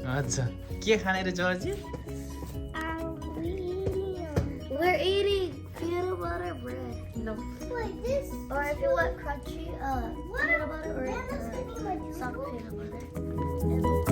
अच्छा के खाने रे Jersey We're eating peanut butter bread. No. Like this? Or if you want crunchy, peanut butter or soft peanut butter.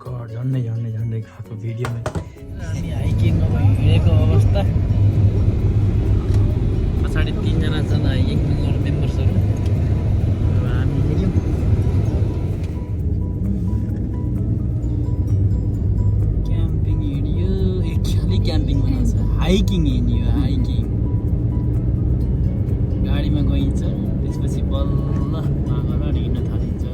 घर झन्डै झन्डै झन्डै खाएको भिडियोमा हामी हाइकिङमा हिँडेको अवस्था पछाडि 3 जना छन् हाइकिङ मेम्बर्सहरू हामी हिँड्यौँ क्याम्पिङ हिँड्यो खालि क्याम्पिङ बनाउँछ हाइकिङ हिँड्यो हाइकिङ गाडीमा गइन्छ त्यसपछि बल्ल पागल हिँड्न थालिन्छ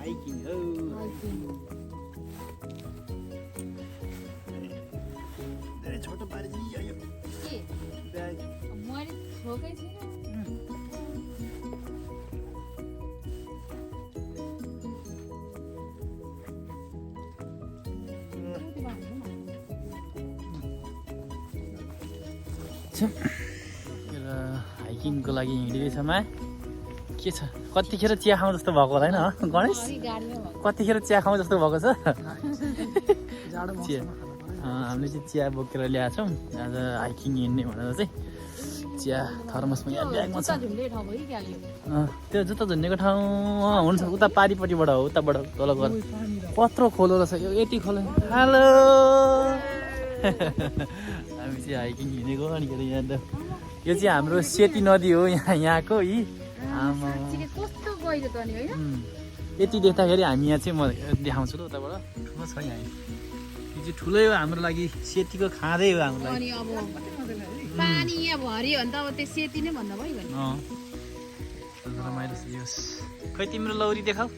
हाइकिङ हो धेरै छोटो पारिदियो यो ब्याग मैले छोकै छैन हाइकिङको लागि हिँडिरहेछ मा के छ कतिखेर चिया खाउँ जस्तो भएको होला होइन गणेश कतिखेर चिया खाउँ जस्तो भएको छ चिया हामीले चाहिँ चिया बोकेर ल्याएको छौँ आज हाइकिङ हिँड्ने भनेर चाहिँ चिया थर्मसमा यहाँ ब्यागमा छ त्यो जुत्ता झुन्नेको ठाउँ हुन्छ उता पारिपट्टिबाट हो उताबाट तल गएर कत्रो खोलो रहेछ यो यति खोलो हेलो हामी चाहिँ हाइकिङ हिँडेको अनिखेर यहाँ त यो चाहिँ हाम्रो सेती नदी हो यहाँको यति देख्दाखेरि हामी यहाँ चाहिँ म देखाउँछु ल उताबाट ठुलो छ यहाँ यो चाहिँ ठुलै हो हाम्रो लागि सेतीको खाँदै हो हाम्रो लागि अब पानी यहाँ भर्यो भने त अब त्यो सेती नै भन्दा भयो भने रमाइलो छ यो खै तिम्रो लौरी देखाऊ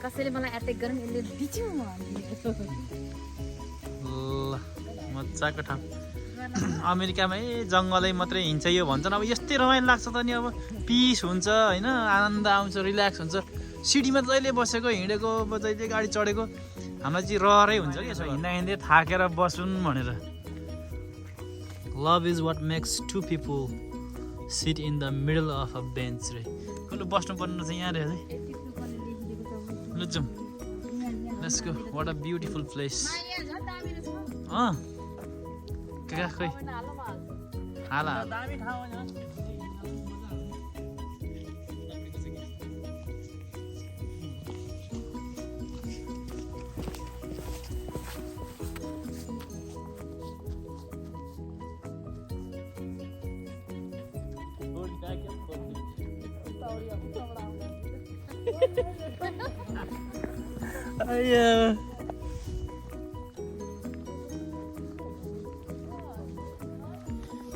कसैले मलाई एट्याक गरौँ यसले दिच्छु ल मजाको ठाउँ अमेरिकामा जङ्गलै मात्रै हिँड्छ यो भन्छन् अब यस्तै रमाइलो लाग्छ त नि अब पिस हुन्छ होइन आनन्द आउँछ रिल्याक्स हुन्छ सिटीमा जहिले बसेको हिँडेको जहिले गाडी चढेको हामीलाई चाहिँ रहरै हुन्छ कि यसो हिँड्दा हिँड्दै थाकेर बसुन् भनेर love is what makes two people sit in the middle of a bench रे कसले बस्नुपर्ने रहेछ यहाँ रहेछ लु जाउँ let's go what a beautiful place खै हाला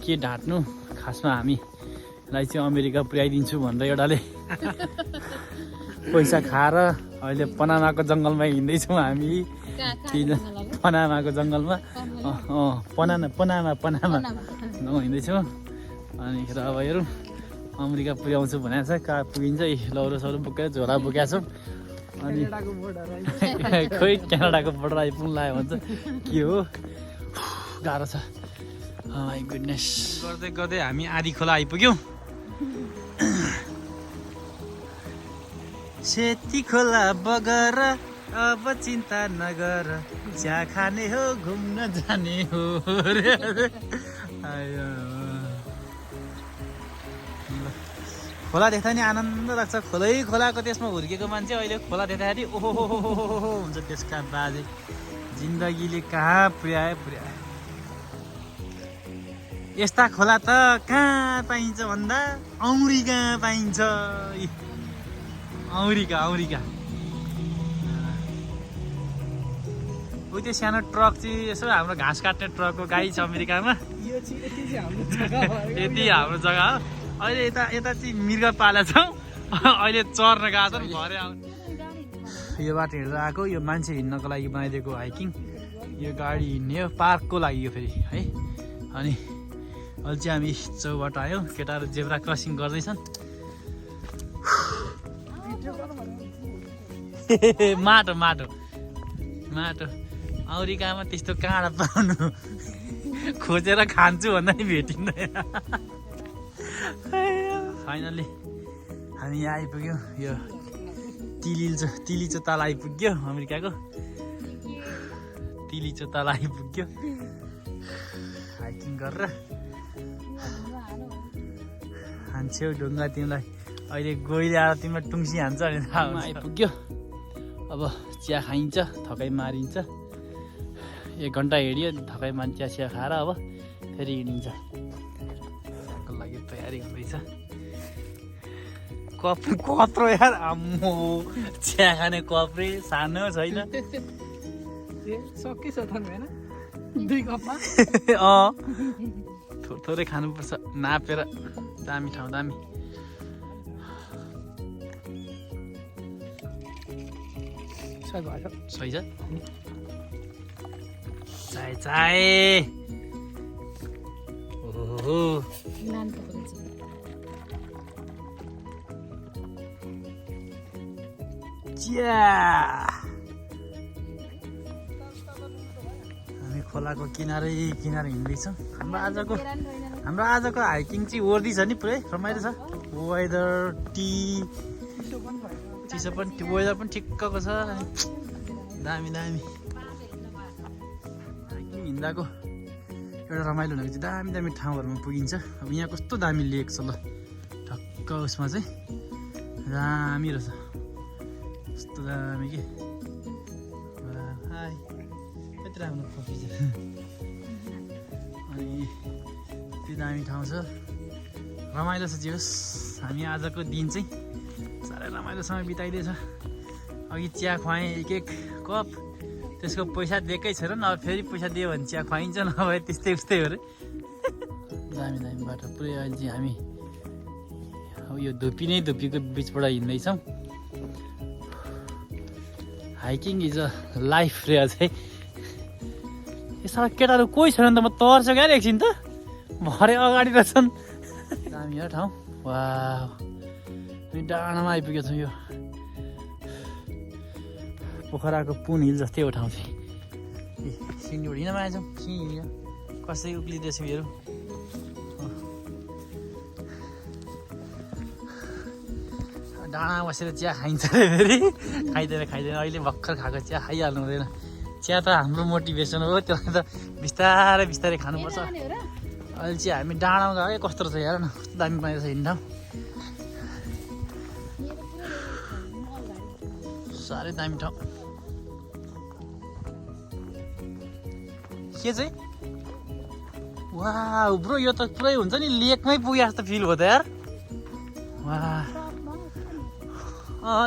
के ढाँट्नु खासमा हामीलाई चाहिँ अमेरिका पुर्याइदिन्छु भनेर एउटाले पैसा खाएर अहिले पनामाको जङ्गलमा हिँड्दैछौँ हामी पनामाको जङ्गलमा पनामा हिँड्दैछौँ अनिखेर अब हेरौँ अमेरिका पुर्याउँछु भनेको छ कहाँ पुगिन्छ लौरो सौरो बोकेर झोला बोकेको छौँ अनि खोइ क्यानाडाको बोर्डर आइपुग्नु लाग्यो भन्छ के हो गाह्रो छ माई गुडनेस गर्दै गर्दै हामी आधी खोला आइपुग्यौँ सेती खोला बगर अब चिन्ता नगर चिया खाने हो घुम्न जाने हो खोला देख्दा नि आनन्द लाग्छ खोलै खोलाको त्यसमा हुर्केको मान्छे अहिले खोला देख्दाखेरि ओहो हुन्छ त्यसका बाजे जिन्दगीले कहाँ पुर्याए यस्ता खोला त कहाँ पाइन्छ भन्दा अमेरिका पाइन्छ अमेरिका ऊ त्यो सानो ट्रक चाहिँ यसो हाम्रो घाँस काट्ने ट्रकको गाडी छ अमेरिकामा यति हाम्रो जग्गा हो अहिले यता चाहिँ मृग पालेको छौँ अहिले चर्न गएको छ भरे आउनु यो बाटो हिँडेर आएको यो मान्छे हिँड्नको लागि बनाइदिएको हाइकिङ यो गाडी हिँड्ने हो पार्कको लागि यो फेरि है अनि अहिले चाहिँ हामी चौबाट आयौँ केटाहरू जेब्रा क्रसिङ गर्दैछन् माटो अमेरिकामा त्यस्तो काँडा पाउनु खोजेर खान्छु भन्दा नि भेटिँदैन फाइनल्ली हामी यहाँ आइपुग्यौँ यो तिलिचो तल आइपुग्यो अमेरिकाको तिलिचो तल आइपुग्यो हाइकिङ गरेर हान्छौ ढुङ्गा तिमीलाई अहिले गोइले आएर तिमीलाई टुङ्सी हान्छ भने आइपुग्यो अब चिया खाइन्छ थकाइ मारिन्छ 1 घन्टा हिँड्यो थकाइ मान्छ चिया खाएर अब फेरि हिँडिन्छ चियाको लागि तयारी हुँदैछ कप कत्रो यार आम्मो चिया खाने कप रे सानो छैन सकिस त हैन 2 कपमा थोरै खानुपर्छ नापेर दामी ठाउँ दामी सही छ चाय ओहो चिया हामी खोलाको किनारै हिँड्दैछौँ हाम्रो आजको हाइकिङ चाहिँ वर्दी छ नि पुरै रमाइलो छ वेदर चिसो पनि वेदर पनि ठिक्कको छ दामी हाइकिङ हिँड्दाको एउटा रमाइलो भनेको चाहिँ दामी ठाउँहरूमा पुगिन्छ अब यहाँ कस्तो दामी लेक छ ल ठक्क उसमा चाहिँ दामी रहेछ कस्तो दामी के कति राम्रो कफी छ अनि त्यो दामी ठाउँ छ रमाइलो छ जे होस् हामी आजको दिन चाहिँ साह्रै रमाइलोसँग बिताइदिएछ अघि चिया खुवाएँ एक कप त्यसको पैसा दिएकै छैन अब फेरि पैसा दियो भने चिया खुवाइन्छ नभए त्यस्तै उस्तै हो अरे दामी बाटो पुरै अहिले चाहिँ हामी अब यो धुपीको बिचबाट हिँड्दैछौँ हाइकिङ इज अ लाइफ रे अझै यो सारा केटाहरू कोही छैन त म तर्छ क्या एकछिन त भरे अगाडि रहेछन् दामी हो ठाउँ वा हामी डाँडामा आइपुगेको छौँ यो पोखराको पुन हिल जस्तै हो ठाउँ चाहिँ सिन्डी हिँड्नमा आएछौँ सिँडी कसै उक्लिँदैछ हेरौँ डाँडा बसेर चिया खाइन्छ अरे फेरि खाइँदैन अहिले भर्खर खाएको चिया खाइहाल्नु हुँदैन चिया त हाम्रो मोटिभेसन हो त्यसलाई त बिस्तारै खानुपर्छ अहिले चाहिँ हामी डाँडामा गयो कस्तो रहेछ हेर न कस्तो दामी पाइरहेछ हिँड्न साह्रै दामी ठाउँ के चाहिँ वाह ब्रो यो त पुरै हुन्छ नि लेकमै पुगे जस्तो फिल भयो त यार वाह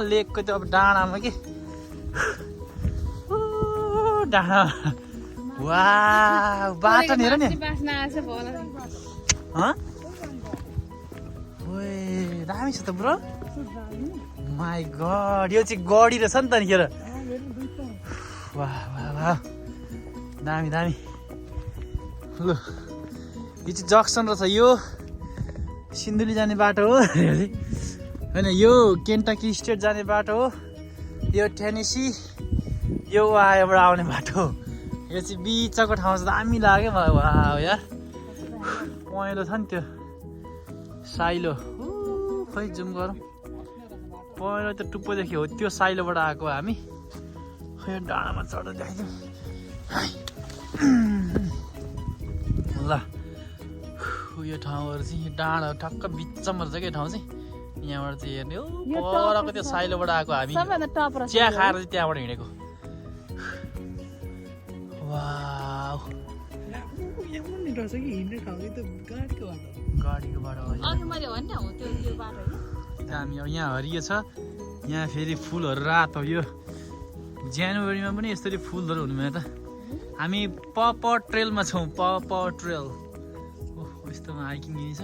लेकको त्यो अब डाँडामा के डाँडा वाह बाटो नि हेर नि दामी छ त ब्रो माई गड यो चाहिँ गडी रहेछ नि त निखेर वाह दामी लु यो चाहिँ जक्सन रहेछ यो सिन्धुली जाने बाटो हो होइन यो केन्टकी स्टेट जाने बाटो हो यो टेनेसी यो वायाबाट आउने बाटो हो यो चाहिँ बिचको ठाउँ चाहिँ दामी लाग्यो मलाई वाह यार पहेँलो छ नि त्यो साइलो खै जुम गरौँ पहेँलो त टुप्पोदेखि हो त्यो साइलोबाट आएको हामी खै डाँडामा चढ्दा देखाइदिउँ ल यो ठाउँहरू चाहिँ डाँडा ठक्क बिचमा रहेछ क्या ठाउँ चाहिँ यहाँबाट चाहिँ हेर्ने हो परको त्यो साइलोबाट आएको हामी चिया खाएर चाहिँ त्यहाँबाट हिँडेको रहेछ कि हिँड्ने ठाउँ त गाडीको बाटो गाडीको बाटो हो अघि मैले भने हो त्यो बाटो हो हामी अब यहाँ हरियो छ यहाँ फेरि फुलहरू रातो यो जनवरीमा पनि यसरी फुलहरू हुनुभयो त हामी पप ट्रेलमा छौँ पप ट्रेल ओह यस्तोमा हाइकिङ छ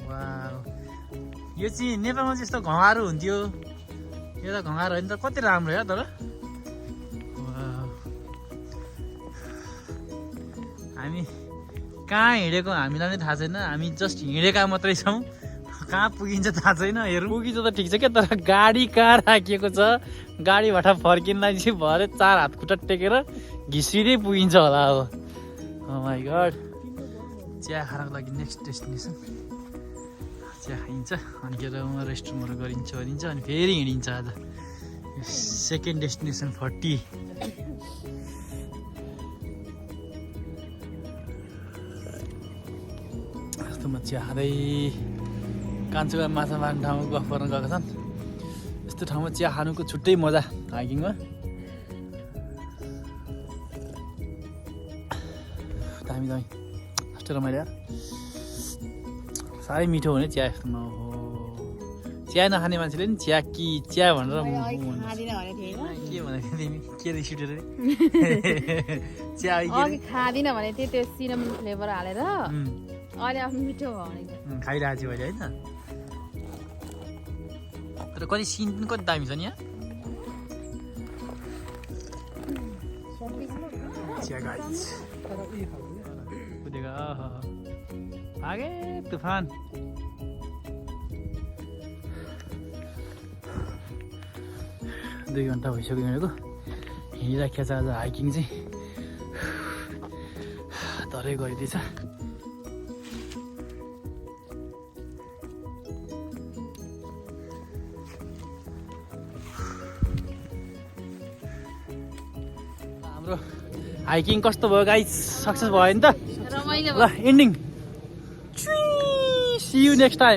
वाउ यो चाहिँ नेपालमा चाहिँ यस्तो घँगारो हुन्थ्यो यो त घँगारो होइन त कति राम्रो हो तर वाउ हामी कहाँ हिँडेको हामीलाई नै थाहा छैन हामी जस्ट हिँडेका मात्रै छौँ कहाँ पुगिन्छ थाहा छैन हेरौँ पुगिन्छ त ठिक छ क्या तर गाडी कहाँ राखिएको छ गाडीबाट फर्किनलाई चाहिँ भरे 4 हात खुट्टा टेकेर घिसिँदै पुगिन्छ होला अब माई गड चिया खानको लागि नेक्स्ट डेस्टिनेसन चिया खाइन्छ अनि के रेस्टरुमहरू गरिन्छ अनि फेरि हिँडिन्छ आज सेकेन्ड डेस्टिनेसन 40 यस्तोमा चिया खाँदै कान्छुका माछा मार्ने ठाउँमा गफ गर्न गएका छन् यस्तो ठाउँमा चिया खानुको छुट्टै मजा हाइकिङमा दामी दामी कस्तो रमाइलो यार साह्रै मिठो हुने चिया यस्तोमा हो चिया नखाने मान्छेले नि चिया भनेर खाँदिनँ भनेको थिएँ के भनेको तिमी के रिस उठेर चिया अघि खाँदिनँ भने थिएँ त्यो सिनामन फ्लेभर हालेर अहिले आफ्नो मिठो भयो भनेको खाइरहेको छु अहिले होइन तर कति सिन पनि कति दामी छ नि यहाँ चिया गाइस कुदेको भागे तुफान दुई घन्टा भइसक्यो हिँडेको हिँडिराखेको छ आज हाइकिङ चाहिँ तरै गरिदिएछ हाम्रो हाइकिङ कस्तो भयो गाइस सक्सेस भयो नि त रमाइलो ल एन्डिङ सी यु नेक्स्ट टाइम